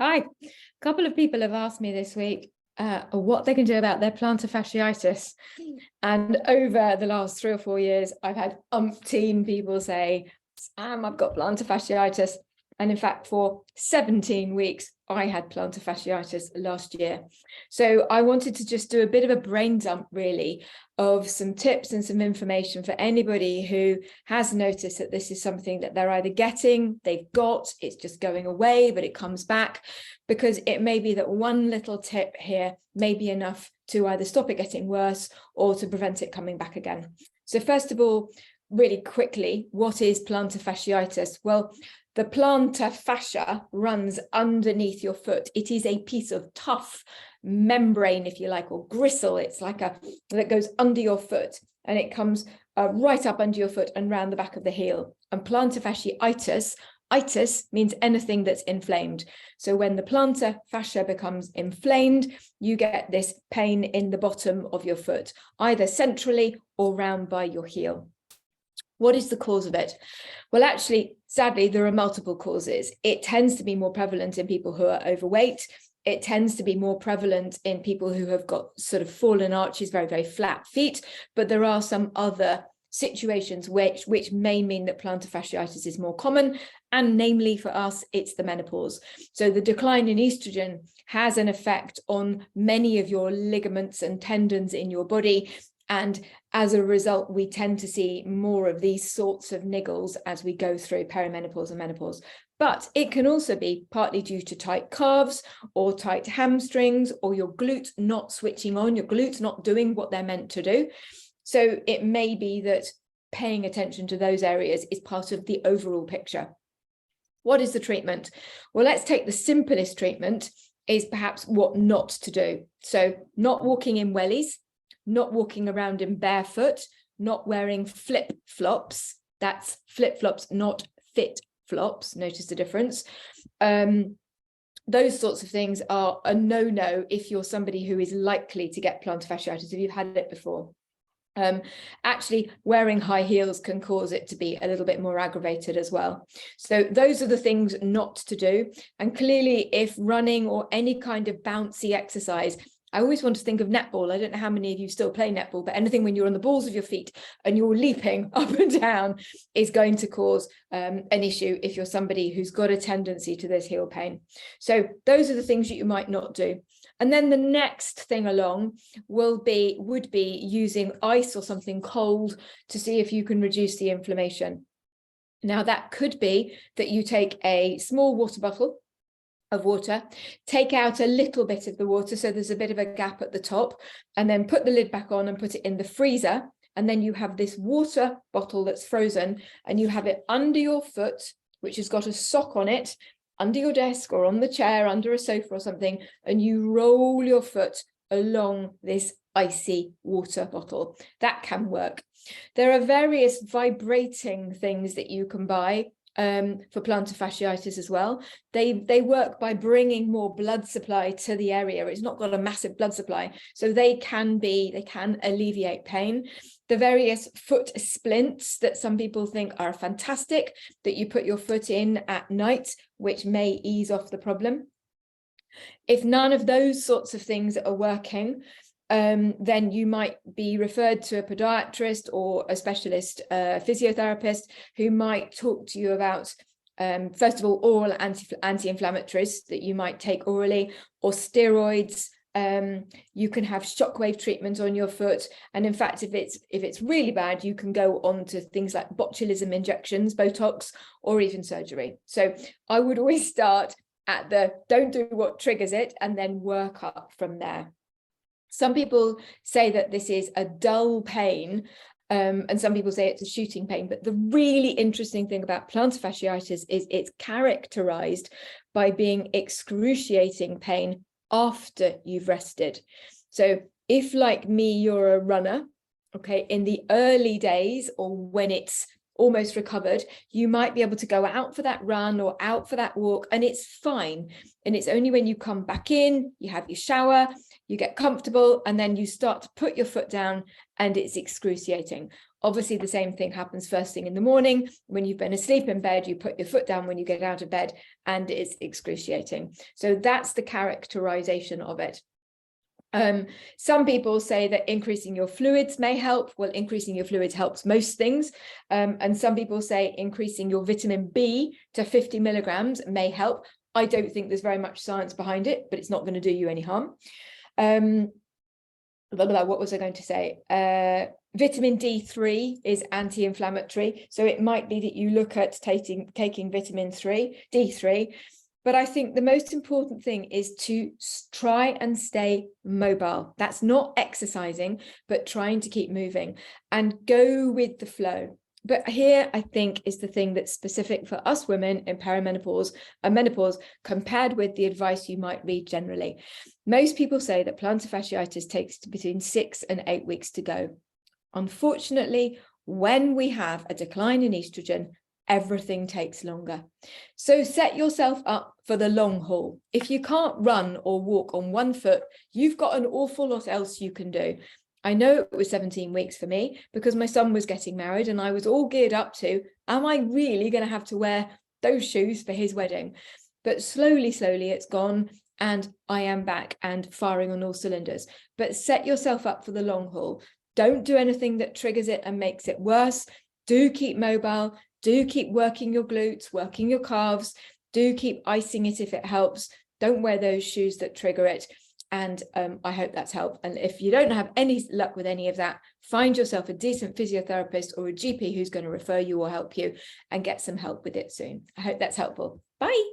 Hi, a couple of people have asked me this week what they can do about their plantar fasciitis. And over the last 3 or 4 years, I've had umpteen people say, Sam, I've got plantar fasciitis. And in fact, for 17 weeks, I had plantar fasciitis last year. So I wanted to just do a bit of a brain dump, really, of some tips and some information for anybody who has noticed that this is something that they're either getting, they've got, it's just going away, but it comes back, because it may be that one little tip here may be enough to either stop it getting worse or to prevent it coming back again. So first of all, really quickly, what is plantar fasciitis? Well, the plantar fascia runs underneath your foot. It is a piece of tough membrane, if you like, or gristle. It's like that goes under your foot, and it comes right up under your foot and round the back of the heel. And plantar fasciitis, itis means anything that's inflamed. So when the plantar fascia becomes inflamed, you get this pain in the bottom of your foot, either centrally or round by your heel. What is the cause of it? Well, actually, sadly, there are multiple causes. It tends to be more prevalent in people who are overweight. It tends to be more prevalent in people who have got sort of fallen arches, very, very flat feet. But there are some other situations which may mean that plantar fasciitis is more common. And namely for us, it's the menopause. So the decline in estrogen has an effect on many of your ligaments and tendons in your body. And as a result, we tend to see more of these sorts of niggles as we go through perimenopause and menopause. But it can also be partly due to tight calves or tight hamstrings, or your glutes not switching on, your glutes not doing what they're meant to do. So it may be that paying attention to those areas is part of the overall picture. What is the treatment? Well, let's take the simplest treatment is perhaps what not to do. So not walking in wellies, not walking around in barefoot, not wearing flip-flops. That's flip-flops, not fit flops. Notice the difference. Those sorts of things are a no-no if you're somebody who is likely to get plantar fasciitis, if you've had it before. Actually, wearing high heels can cause it to be a little bit more aggravated as well. So those are the things not to do. And clearly, if running or any kind of bouncy exercise, I always want to think of netball. I don't know how many of you still play netball, but anything when you're on the balls of your feet and you're leaping up and down is going to cause an issue if you're somebody who's got a tendency to this heel pain. So those are the things that you might not do. And then the next thing along would be using ice or something cold to see if you can reduce the inflammation. Now, that could be that you take a small water bottle of water, take out a little bit of the water so there's a bit of a gap at the top, and then put the lid back on and put it in the freezer. And then you have this water bottle that's frozen, and you have it under your foot, which has got a sock on it, under your desk or on the chair, under a sofa or something, and you roll your foot along this icy water bottle. That can work. There are various vibrating things that you can buy for plantar fasciitis as well. They work by bringing more blood supply to the area. It's not got a massive blood supply, so they can alleviate pain. The various foot splints that some people think are fantastic, that you put your foot in at night, which may ease off the problem. If none of those sorts of things are working, then you might be referred to a podiatrist or a specialist physiotherapist who might talk to you about, first of all, oral anti-inflammatories that you might take orally, or steroids. You can have shockwave treatment on your foot. And in fact, if it's really bad, you can go on to things like botulism injections, Botox, or even surgery. So I would always start at don't do what triggers it, and then work up from there. Some people say that this is a dull pain, and some people say it's a shooting pain. But the really interesting thing about plantar fasciitis is it's characterized by being excruciating pain after you've rested. So if, like me, you're a runner, okay, in the early days or when it's almost recovered, you might be able to go out for that run or out for that walk, and it's fine. And it's only when you come back in, you have your shower, you get comfortable, and then you start to put your foot down and it's excruciating. Obviously, the same thing happens first thing in the morning. When you've been asleep in bed, you put your foot down when you get out of bed, and it's excruciating. So that's the characterization of it. Some people say that increasing your fluids may help. Well, increasing your fluids helps most things. And some people say increasing your vitamin B to 50 milligrams may help. I don't think there's very much science behind it, but it's not going to do you any harm. What was I going to say? Vitamin D3 is anti-inflammatory. So it might be that you look at taking vitamin D3. But I think the most important thing is to try and stay mobile. That's not exercising, but trying to keep moving and go with the flow. But here, I think, is the thing that's specific for us women in perimenopause and menopause compared with the advice you might read generally. Most people say that plantar fasciitis takes between 6 and 8 weeks to go. Unfortunately, when we have a decline in estrogen, everything takes longer. So set yourself up for the long haul. If you can't run or walk on one foot, you've got an awful lot else you can do. I know it was 17 weeks for me because my son was getting married and I was all geared up to, am I really going to have to wear those shoes for his wedding? But slowly, it's gone and I am back and firing on all cylinders. But set yourself up for the long haul. Don't do anything that triggers it and makes it worse. Do keep mobile. Do keep working your glutes, working your calves. Do keep icing it if it helps. Don't wear those shoes that trigger it. And I hope that's helped. And if you don't have any luck with any of that, find yourself a decent physiotherapist or a GP who's going to refer you or help you and get some help with it soon. I hope that's helpful. Bye.